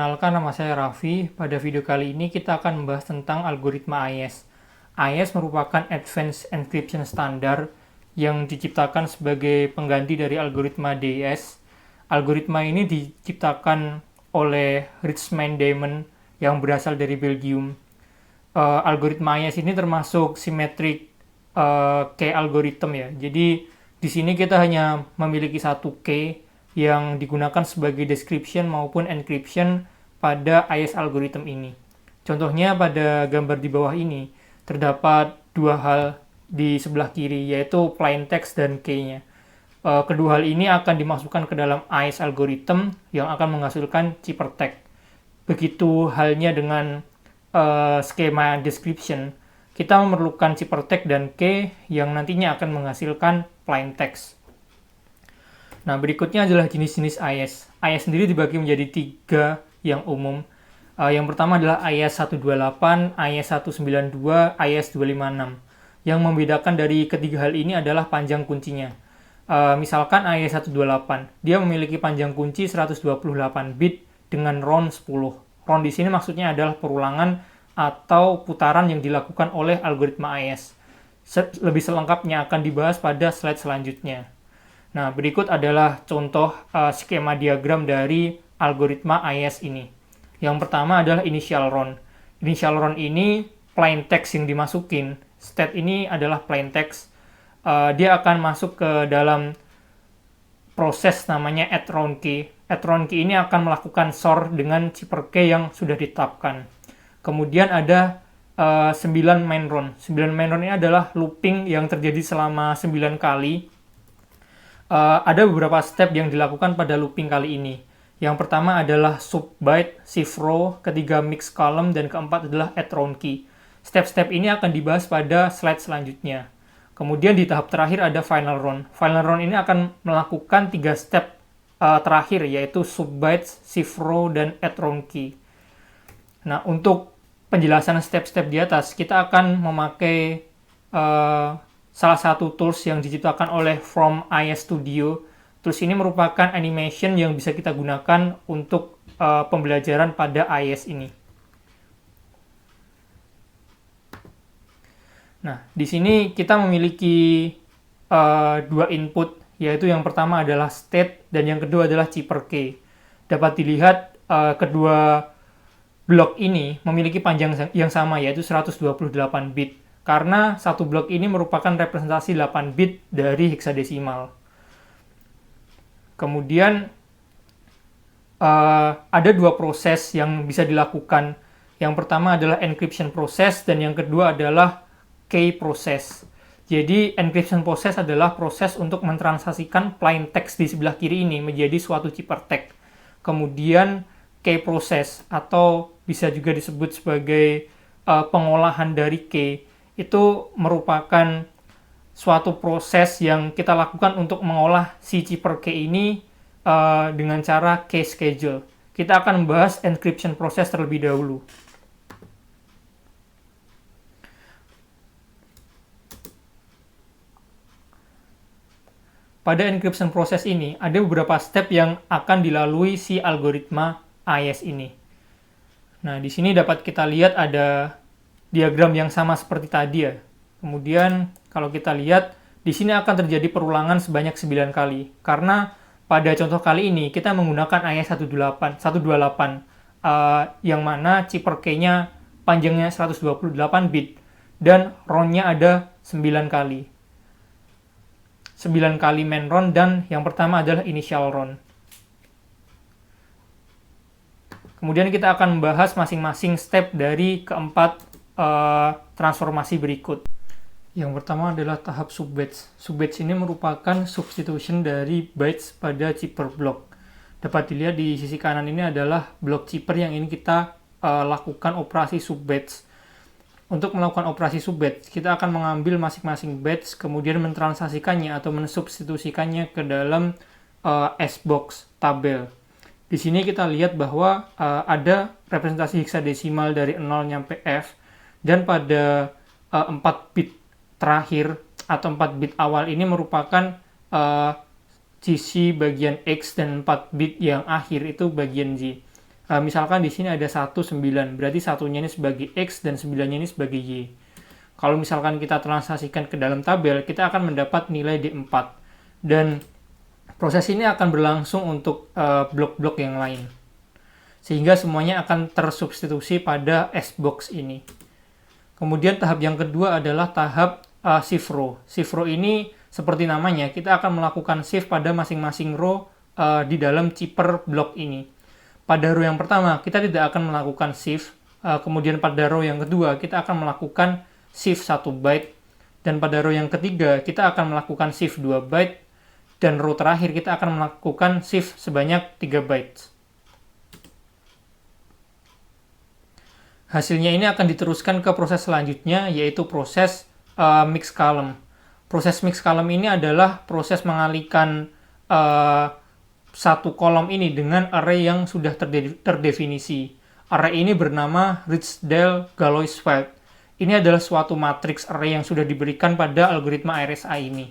Kenalkan, nama saya Raffi. Pada video kali ini kita akan membahas tentang algoritma AES. AES merupakan Advanced Encryption Standard yang diciptakan sebagai pengganti dari algoritma DES. Algoritma ini diciptakan oleh Richmond Diamond yang berasal dari Belgium. Algoritma AES ini termasuk symmetric key algorithm ya. Jadi di sini kita hanya memiliki satu key yang digunakan sebagai description maupun encryption pada AES algorithm ini. Contohnya pada gambar di bawah ini, terdapat dua hal di sebelah kiri, yaitu plain text dan key-nya. Kedua hal ini akan dimasukkan ke dalam AES algorithm yang akan menghasilkan ciphertext. Begitu halnya dengan skema description, kita memerlukan ciphertext dan key yang nantinya akan menghasilkan plain text. Nah, berikutnya adalah jenis-jenis AES. AES sendiri dibagi menjadi 3 yang umum. Yang pertama adalah AES 128, AES 192, AES 256. Yang membedakan dari ketiga hal ini adalah panjang kuncinya. Misalkan AES 128, dia memiliki panjang kunci 128 bit dengan round 10. Round di sini maksudnya adalah perulangan atau putaran yang dilakukan oleh algoritma AES. Lebih selengkapnya akan dibahas pada slide selanjutnya. Nah, berikut adalah contoh skema diagram dari algoritma AES ini. Yang pertama adalah initial round. Initial round ini plain text yang dimasukin. State ini adalah plain text. Dia akan masuk ke dalam proses namanya add round key. Add round key ini akan melakukan sort dengan cipher key yang sudah ditetapkan. Kemudian ada 9 main round. 9 main round ini adalah looping yang terjadi selama 9 kali. Ada beberapa step yang dilakukan pada looping kali ini. Yang pertama adalah sub byte, shift row, ketiga mix column, dan keempat adalah add round key. Step-step ini akan dibahas pada slide selanjutnya. Kemudian di tahap terakhir ada final round. Final round ini akan melakukan 3 step terakhir, yaitu sub byte, shift row, dan add round key. Nah, untuk penjelasan step-step di atas, kita akan memakai salah satu tools yang diciptakan oleh From AES Studio. Tools ini merupakan animation yang bisa kita gunakan untuk pembelajaran pada AES ini. Nah, di sini kita memiliki dua input, yaitu yang pertama adalah state dan yang kedua adalah cipher key. Dapat dilihat kedua blok ini memiliki panjang yang sama, yaitu 128 bit. Karena satu blok ini merupakan representasi 8 bit dari heksadesimal. Kemudian ada dua proses yang bisa dilakukan. Yang pertama adalah encryption proses dan yang kedua adalah key proses. Jadi encryption proses adalah proses untuk mentransaksikan plain text di sebelah kiri ini menjadi suatu ciphertext. Kemudian key proses atau bisa juga disebut sebagai pengolahan dari key, itu merupakan suatu proses yang kita lakukan untuk mengolah si cipher key ini dengan cara key schedule. Kita akan membahas encryption proses terlebih dahulu. Pada encryption proses ini, ada beberapa step yang akan dilalui si algoritma AES ini. Nah, di sini dapat kita lihat ada diagram yang sama seperti tadi ya. Kemudian kalau kita lihat di sini akan terjadi perulangan sebanyak 9 kali. Karena pada contoh kali ini kita menggunakan AES 128 yang mana cipher key-nya panjangnya 128 bit dan round-nya ada 9 kali. 9 kali main round dan yang pertama adalah initial round. Kemudian kita akan membahas masing-masing step dari keempat transformasi berikut. Yang pertama adalah tahap sub-batch. Sub-batch ini merupakan substitution dari bytes pada cipher block. Dapat dilihat di sisi kanan ini adalah blok cipher yang ini kita lakukan operasi sub-batch. Untuk melakukan operasi sub-batch, kita akan mengambil masing-masing batch, kemudian mentransaksikannya atau mensubstitusikannya ke dalam S-box tabel. Di sini kita lihat bahwa ada representasi heksadesimal dari 0 sampai F, dan pada 4 bit terakhir atau 4 bit awal ini merupakan sisi bagian X dan 4 bit yang akhir itu bagian Z. Misalkan di sini ada 1, 9, berarti satunya ini sebagai X dan 9-nya ini sebagai Y. Kalau misalkan kita translasikan ke dalam tabel, kita akan mendapat nilai D4. Dan proses ini akan berlangsung untuk blok-blok yang lain. Sehingga semuanya akan tersubstitusi pada S-box ini. Kemudian tahap yang kedua adalah tahap shift row. Shift row ini seperti namanya, kita akan melakukan shift pada masing-masing row di dalam chipper blok ini. Pada row yang pertama, kita tidak akan melakukan shift. Kemudian pada row yang kedua, kita akan melakukan shift 1 byte. Dan pada row yang ketiga, kita akan melakukan shift 2 byte. Dan row terakhir, kita akan melakukan shift sebanyak 3 bytes. Hasilnya ini akan diteruskan ke proses selanjutnya, yaitu proses mix column. Proses mix column ini adalah proses mengalihkan satu kolom ini dengan array yang sudah terdefinisi. Array ini bernama Ritzdal-Galois-Feld. Ini adalah suatu matriks array yang sudah diberikan pada algoritma RSA ini.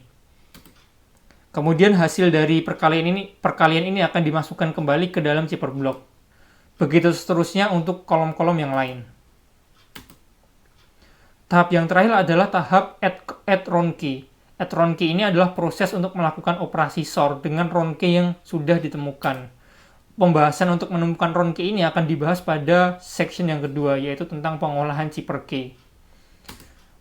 Kemudian hasil dari perkalian ini akan dimasukkan kembali ke dalam chipper block. Begitu seterusnya untuk kolom-kolom yang lain. Tahap yang terakhir adalah tahap add round key. Add round key ini adalah proses untuk melakukan operasi sort dengan round key yang sudah ditemukan. Pembahasan untuk menemukan round key ini akan dibahas pada section yang kedua, yaitu tentang pengolahan chipper key.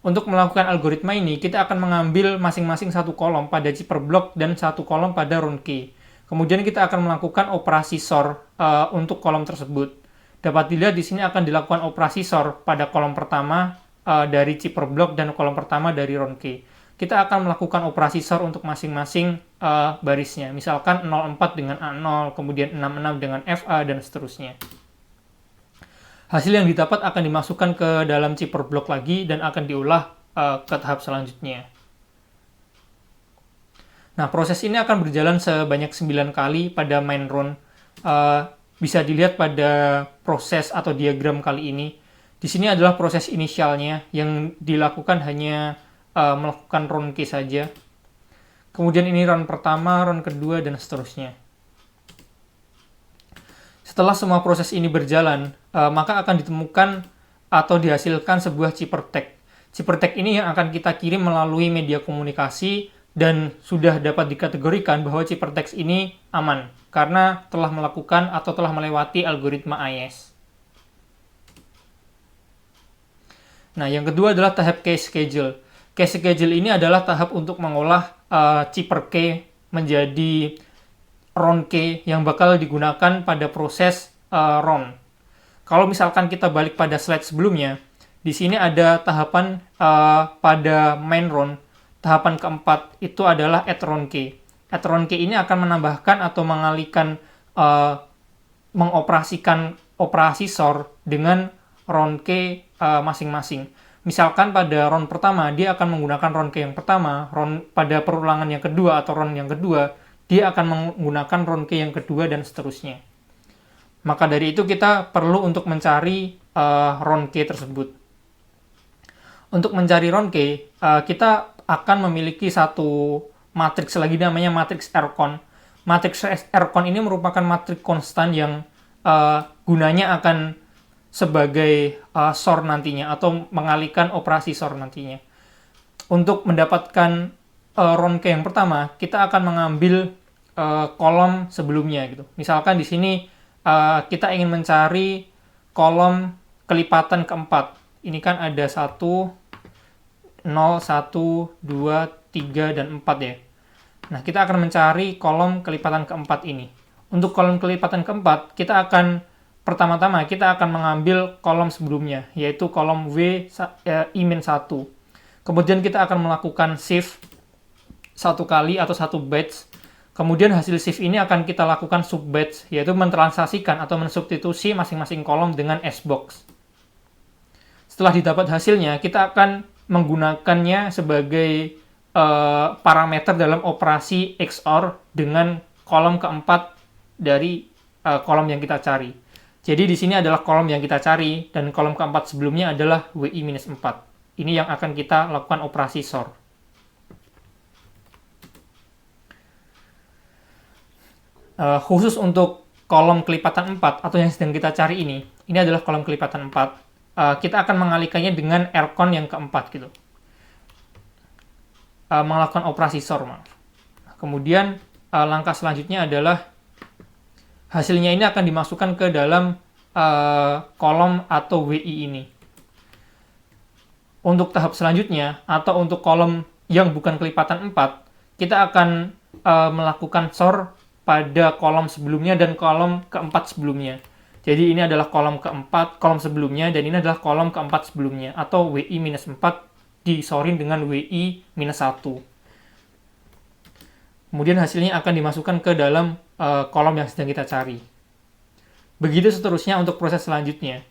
Untuk melakukan algoritma ini, kita akan mengambil masing-masing satu kolom pada chipper block dan satu kolom pada round key. Kemudian kita akan melakukan operasi sort untuk kolom tersebut. Dapat dilihat di sini akan dilakukan operasi sort pada kolom pertama dari chipper block dan kolom pertama dari round key. Kita akan melakukan operasi sort untuk masing-masing barisnya. Misalkan 04 dengan A0, kemudian 66 dengan FA, dan seterusnya. Hasil yang didapat akan dimasukkan ke dalam chipper block lagi dan akan diolah ke tahap selanjutnya. Nah, proses ini akan berjalan sebanyak 9 kali pada main round. Bisa dilihat pada proses atau diagram kali ini. Di sini adalah proses inisialnya yang dilakukan hanya melakukan round key saja. Kemudian ini round pertama, round kedua, dan seterusnya. Setelah semua proses ini berjalan, maka akan ditemukan atau dihasilkan sebuah chipper tag. Chipper tag ini yang akan kita kirim melalui media komunikasi dan sudah dapat dikategorikan bahwa chipper text ini aman karena telah melakukan atau telah melewati algoritma AES. Nah, yang kedua adalah tahap case schedule. Case schedule ini adalah tahap untuk mengolah chipper key menjadi round key yang bakal digunakan pada proses round. Kalau misalkan kita balik pada slide sebelumnya, di sini ada tahapan pada main round. Tahapan keempat itu adalah add round key. Add round key ini akan menambahkan atau mengalihkan, mengoperasikan operasi sort dengan round key masing-masing. Misalkan pada round pertama, dia akan menggunakan round key yang pertama, pada perulangan yang kedua atau round yang kedua, dia akan menggunakan round key yang kedua, dan seterusnya. Maka dari itu kita perlu untuk mencari round key tersebut. Untuk mencari round key, kita akan memiliki satu matriks lagi namanya matriks Rcon. Matriks Rcon ini merupakan matriks konstan yang gunanya akan sebagai sort nantinya atau mengalihkan operasi sort nantinya. Untuk mendapatkan round key yang pertama, kita akan mengambil kolom sebelumnya gitu. Misalkan di sini kita ingin mencari kolom kelipatan keempat. Ini kan ada 1 0, 1, 2, 3, dan 4 ya. Nah, kita akan mencari kolom kelipatan keempat ini. Untuk kolom kelipatan keempat, kita akan pertama-tama kita akan mengambil kolom sebelumnya, yaitu kolom I-1. Kemudian kita akan melakukan shift 1 kali atau 1 batch. Kemudian hasil shift ini akan kita lakukan sub batch, yaitu mentranslasikan atau mensubstitusi masing-masing kolom dengan S-box. Setelah didapat hasilnya, kita akan menggunakannya sebagai parameter dalam operasi XOR dengan kolom keempat dari kolom yang kita cari. Jadi di sini adalah kolom yang kita cari dan kolom keempat sebelumnya adalah WI-4. Ini yang akan kita lakukan operasi sort. Khusus untuk kolom kelipatan 4 atau yang sedang kita cari ini adalah kolom kelipatan 4, kita akan mengalihkannya dengan rcon yang keempat gitu. Melakukan operasi SOR. Kemudian langkah selanjutnya adalah hasilnya ini akan dimasukkan ke dalam kolom atau WI ini. Untuk tahap selanjutnya atau untuk kolom yang bukan kelipatan 4, kita akan melakukan SOR pada kolom sebelumnya dan kolom keempat sebelumnya. Jadi ini adalah kolom keempat, kolom sebelumnya, dan ini adalah kolom keempat sebelumnya, atau WI-4 disorin dengan WI-1. Kemudian hasilnya akan dimasukkan ke dalam kolom yang sedang kita cari. Begitu seterusnya untuk proses selanjutnya.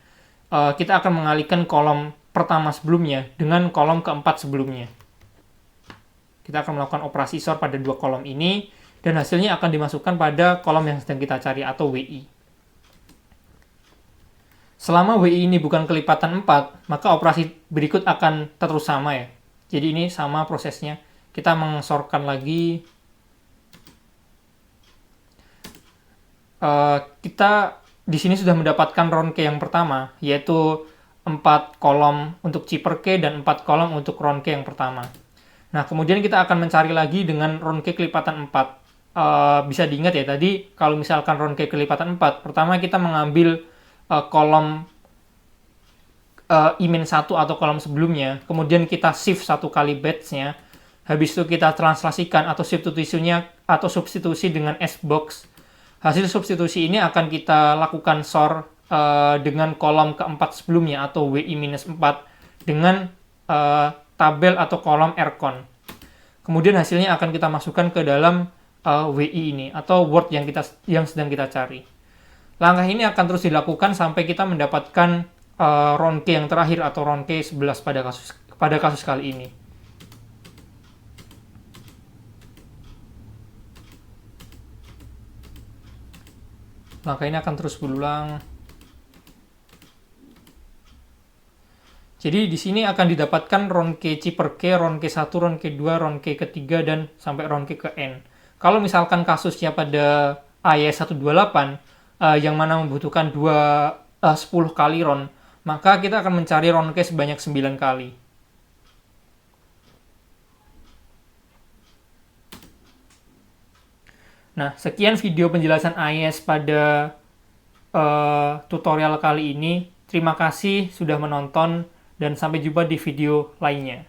Kita akan mengalihkan kolom pertama sebelumnya dengan kolom keempat sebelumnya. Kita akan melakukan operasi SOR pada dua kolom ini, dan hasilnya akan dimasukkan pada kolom yang sedang kita cari atau WI. Selama WI ini bukan kelipatan 4, maka operasi berikut akan terus sama ya. Jadi ini sama prosesnya. Kita mengsorkan lagi. Kita di sini sudah mendapatkan round key yang pertama, yaitu 4 kolom untuk chipper key dan 4 kolom untuk round key yang pertama. Nah, kemudian kita akan mencari lagi dengan round key kelipatan 4. Bisa diingat ya, tadi kalau misalkan round key kelipatan 4, pertama kita mengambil kolom I-1 atau kolom sebelumnya, kemudian kita shift satu kali batch-nya, habis itu kita translasikan atau substitusi dengan S-box. Hasil substitusi ini akan kita lakukan SOR dengan kolom keempat sebelumnya atau WI-4 dengan tabel atau kolom rcon. Kemudian hasilnya akan kita masukkan ke dalam WI ini atau word yang sedang kita cari. Langkah ini akan terus dilakukan sampai kita mendapatkan round key yang terakhir atau round key 11 pada kasus kali ini. Langkah ini akan terus berulang. Jadi di sini akan didapatkan round key chipper key, round key 1, round key 2, round key ketiga, dan sampai round key ke N. Kalau misalkan kasusnya pada AES128 yang mana membutuhkan 10 kali round, maka kita akan mencari round key sebanyak 9 kali. Nah, sekian video penjelasan AES pada tutorial kali ini. Terima kasih sudah menonton dan sampai jumpa di video lainnya.